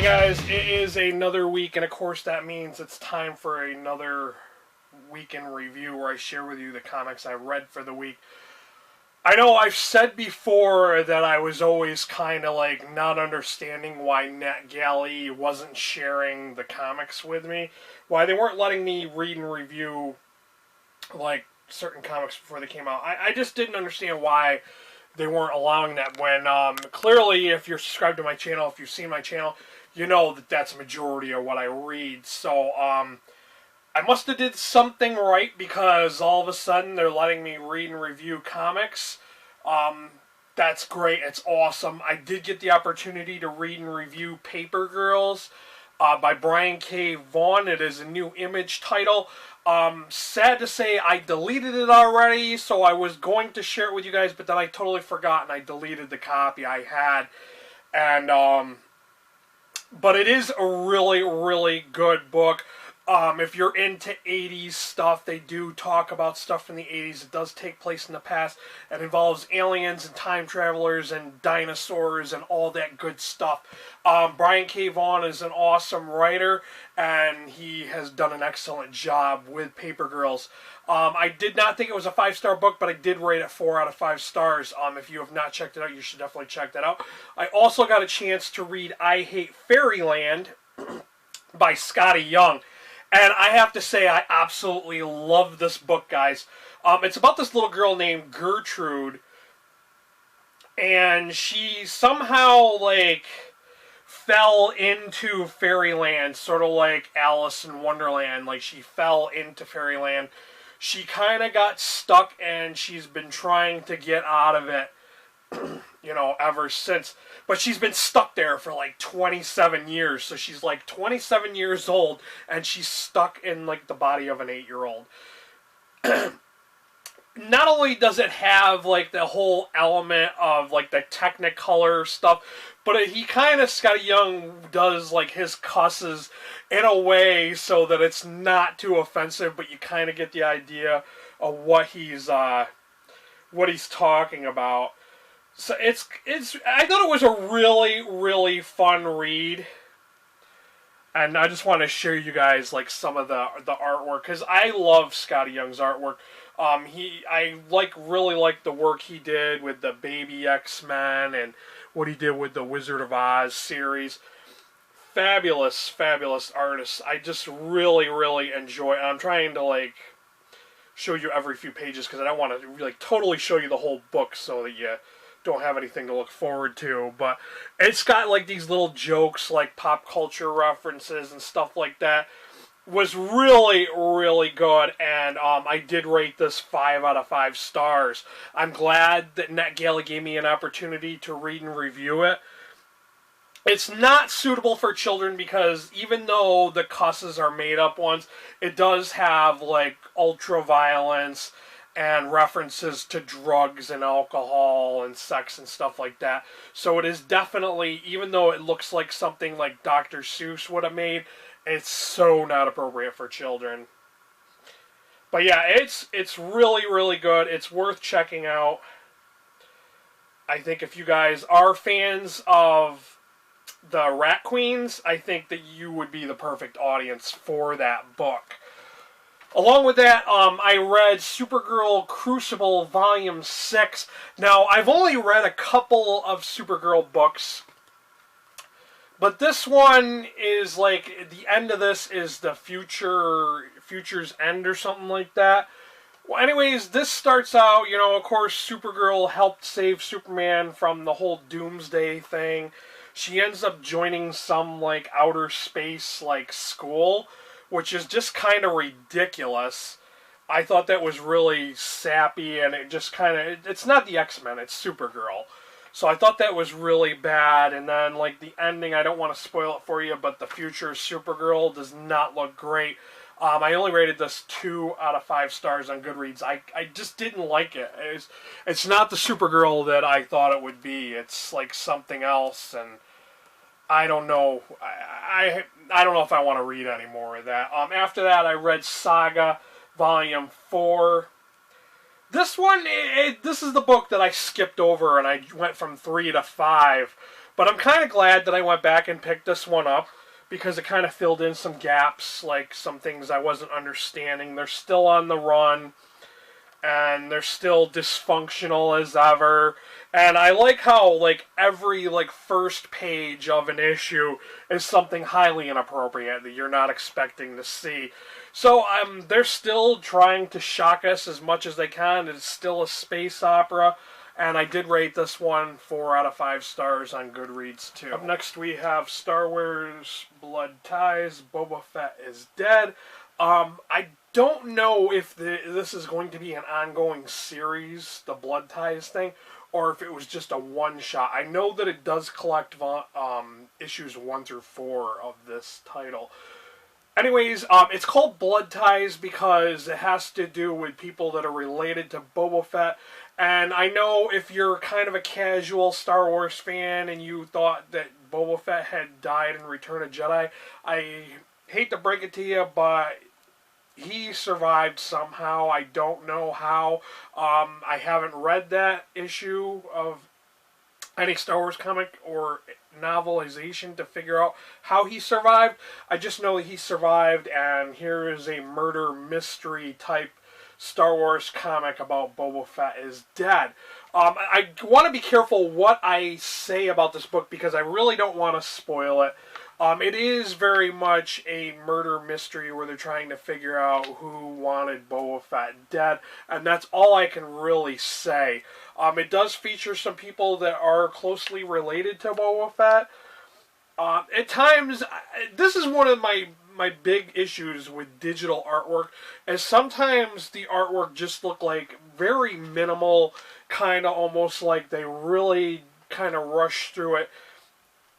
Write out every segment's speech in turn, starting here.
guys, it is another week, and of course that means it's time for another week in review where I share with you the comics I read for the week. I know I've said before that I was always kind of like not understanding why NetGalley wasn't sharing the comics with me, why they weren't letting me read and review like certain comics before they came out. I just didn't understand why they weren't allowing that when clearly if you're subscribed to my channel, if you've seen my channel, you know that that's a majority of what I read. So I must have did something right because all of a sudden they're letting me read and review comics. That's great. It's awesome. I did get the opportunity to read and review Paper Girls by Brian K. Vaughan. It is a new Image title. Sad to say I deleted it already, so I was going to share it with you guys, but then I totally forgot and I deleted the copy I had. And, but it is a really, really good book. If you're into 80s stuff, they do talk about stuff from the 80s. It does take place in the past. It involves aliens and time travelers and dinosaurs and all that good stuff. Brian K. Vaughan is an awesome writer, and he has done an excellent job with Paper Girls. I did not think it was a 5-star book, but I did rate it 4 out of 5 stars. If you have not checked it out, you should definitely check that out. I also got a chance to read I Hate Fairyland by Scotty Young. And I have to say, I absolutely love this book, guys. It's about this little girl named Gertrude. And she somehow, like, fell into fairyland, sort of like Alice in Wonderland. Like, she fell into fairyland. She kind of got stuck, and she's been trying to get out of it, you know, ever since. But she's been stuck there for like 27 years. So she's like 27 years old and she's stuck in like the body of an 8-year-old. Not only does it have like the whole element of like the Technicolor stuff, but he kind of, Scotty Young does like his cusses in a way so that it's not too offensive, but you kind of get the idea of what he's talking about. So I thought it was a really, really fun read. And I just want to share you guys like some of the artwork, because I love Scotty Young's artwork. I really like the work he did with the Baby X-Men and what he did with the Wizard of Oz series. Fabulous, fabulous artist. I just really, really enjoy it. I'm trying to like show you every few pages because I don't want to like totally show you the whole book so that you don't have anything to look forward to, but it's got like these little jokes, like pop culture references and stuff like that. Was really, really good, and I did rate this 5 out of 5 stars. I'm glad that NetGalley gave me an opportunity to read and review it. It's not suitable for children because even though the cusses are made up ones, it does have like ultra violence and references to drugs and alcohol and sex and stuff like that. So it is definitely, even though it looks like something like Dr. Seuss would have made, it's so not appropriate for children. But yeah, it's really, really good. It's worth checking out. I think if you guys are fans of the Rat Queens, I think that you would be the perfect audience for that book. Along with that, I read Supergirl Crucible Volume 6. Now, I've only read a couple of Supergirl books, but this one is like, the end of this is the future's end or something like that. Well, anyways, this starts out, you know, of course, Supergirl helped save Superman from the whole doomsday thing. She ends up joining some, like, outer space, like, school, which is just kind of ridiculous. I thought that was really sappy, and it just kind of, it's not the X-Men, it's Supergirl. So I thought that was really bad, and then, like, the ending, I don't want to spoil it for you, but the future Supergirl does not look great. I only rated this 2 out of 5 stars on Goodreads. I just didn't like it. It's not the Supergirl that I thought it would be. It's, like, something else, and I don't know. I don't know if I want to read any more of that. After that, I read Saga Volume 4. This one, this is the book that I skipped over, and I went from 3 to 5. But I'm kind of glad that I went back and picked this one up, because it kind of filled in some gaps, like some things I wasn't understanding. They're still on the run, and they're still dysfunctional as ever. And I like how, like, every, like, first page of an issue is something highly inappropriate that you're not expecting to see. So, they're still trying to shock us as much as they can. It's still a space opera. And I did rate this one 4 out of 5 stars on Goodreads, too. Up next, we have Star Wars Blood Ties, Boba Fett is Dead. I don't know if this is going to be an ongoing series, the Blood Ties thing, or if it was just a one-shot. I know that it does collect issues 1 through 4 of this title. Anyways, it's called Blood Ties because it has to do with people that are related to Boba Fett. And I know if you're kind of a casual Star Wars fan and you thought that Boba Fett had died in Return of Jedi, I hate to break it to you, but he survived somehow. I don't know how. I haven't read that issue of any Star Wars comic or novelization to figure out how he survived. I just know that he survived, and here is a murder mystery type Star Wars comic about Boba Fett is Dead. I want to be careful what I say about this book because I really don't want to spoil it. It is very much a murder mystery where they're trying to figure out who wanted Boba Fett dead, and that's all I can really say. It does feature some people that are closely related to Boba Fett. At times, this is one of my big issues with digital artwork, is sometimes the artwork just look like very minimal, kind of almost like they really kind of rush through it,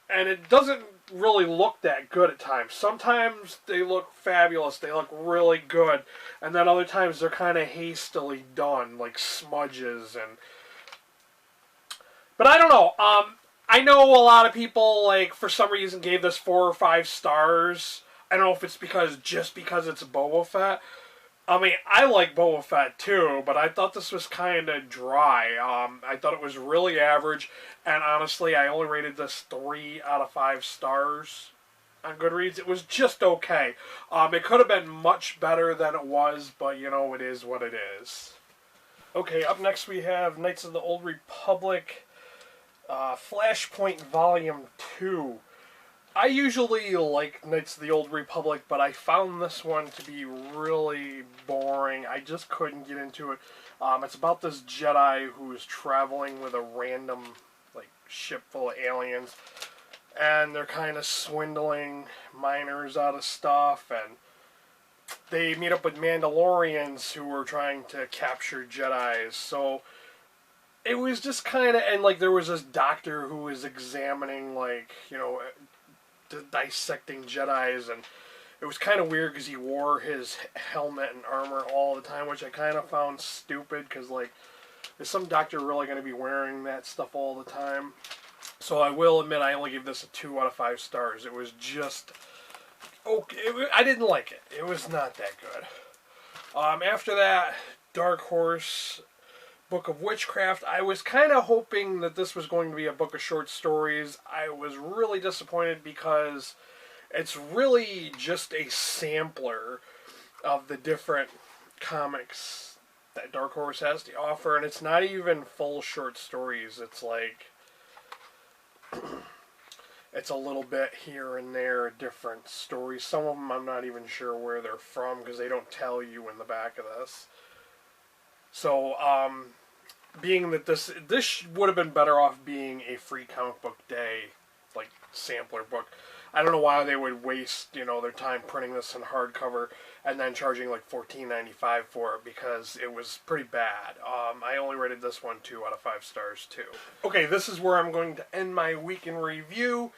and it doesn't really look that good at times. Sometimes they look fabulous, they look really good, and then other times they're kind of hastily done, like smudges. But I don't know. I know a lot of people, like, for some reason gave this 4 or 5 stars. I don't know if it's just because it's Boba Fett. I mean, I like Boba Fett too, but I thought this was kind of dry. I thought it was really average, and honestly, I only rated this 3 out of 5 stars on Goodreads. It was just okay. It could have been much better than it was, but you know, it is what it is. Okay, up next we have Knights of the Old Republic, Flashpoint Volume 2. I usually like Knights of the Old Republic, but I found this one to be really boring. I just couldn't get into it. It's about this Jedi who is traveling with a random, like, ship full of aliens, and they're kind of swindling miners out of stuff, and they meet up with Mandalorians who are trying to capture Jedis. So it was just kind of, and like there was this doctor who was examining, like, you know, dissecting Jedis, and it was kind of weird because he wore his helmet and armor all the time, which I kind of found stupid because, like, is some doctor really going to be wearing that stuff all the time? So I will admit I only gave this a 2 out of 5 stars. It was just okay. I didn't like it. It was not that good. After that, Dark Horse, Book of Witchcraft. I was kind of hoping that this was going to be a book of short stories. I was really disappointed because it's really just a sampler of the different comics that Dark Horse has to offer, and it's not even full short stories. It's like it's a little bit here and there, different stories. Some of them I'm not even sure where they're from because they don't tell you in the back of this. So, being that this would have been better off being a free comic book day, like, sampler book. I don't know why they would waste, you know, their time printing this in hardcover and then charging like $14.95 for it because it was pretty bad. I only rated this one 2 out of 5 stars too. Okay, this is where I'm going to end my week in review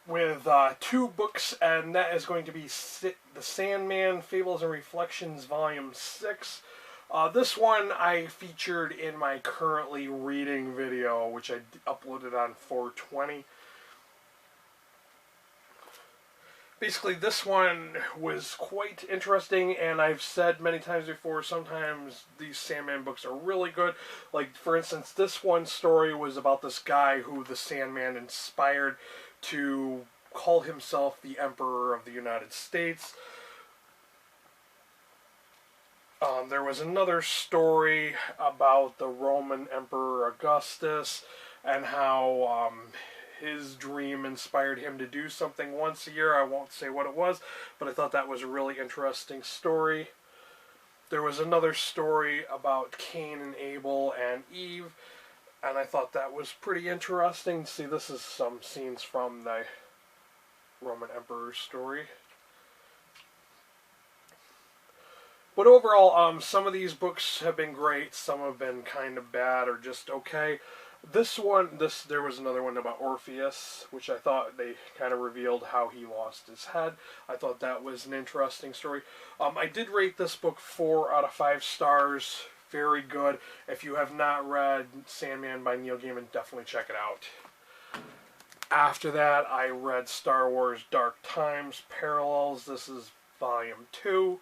with 2 books, and that is going to be the Sandman Fables and Reflections Volume 6. This one I featured in my currently reading video, which I uploaded on 4/20. basically, this one was quite interesting, and I've said many times before, sometimes these Sandman books are really good. Like, for instance, this one story was about this guy who the Sandman inspired to call himself the Emperor of the United States. There was another story about the Roman Emperor Augustus and how his dream inspired him to do something once a year. I won't say what it was, but I thought that was a really interesting story. There was another story about Cain and Abel and Eve, and I thought that was pretty interesting. See, this is some scenes from the Roman Emperor story. But overall, some of these books have been great. Some have been kind of bad or just okay. There was another one about Orpheus, which I thought they kind of revealed how he lost his head. I thought that was an interesting story. I did rate this book 4 out of 5 stars. Very good. If you have not read Sandman by Neil Gaiman, definitely check it out. After that, I read Star Wars Dark Times Parallels. This is Volume 2.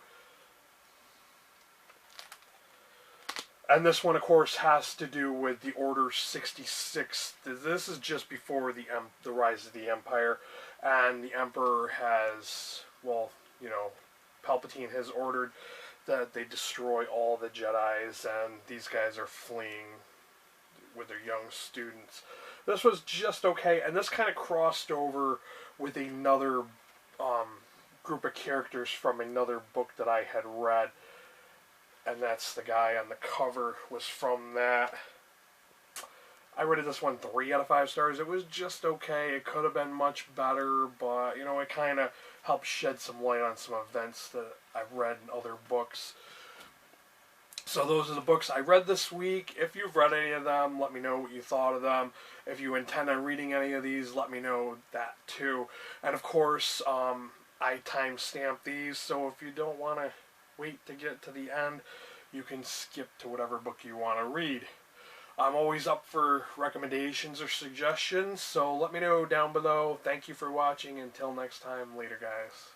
And this one, of course, has to do with the Order 66. This is just before the rise of the Empire. And the Emperor has, well, you know, Palpatine has ordered that they destroy all the Jedis, and these guys are fleeing with their young students. This was just okay, and this kind of crossed over with another group of characters from another book that I had read. And that's the guy on the cover was from that. I rated this one 3 out of 5 stars. It was just okay. It could have been much better, but, you know, it kind of helped shed some light on some events that I've read in other books. So those are the books I read this week. If you've read any of them, let me know what you thought of them. If you intend on reading any of these, let me know that too. And of course, I timestamp these, so if you don't want to wait to get to the end, you can skip to whatever book you want to read. I'm always up for recommendations or suggestions, so let me know down below. Thank you for watching. Until next time, later guys.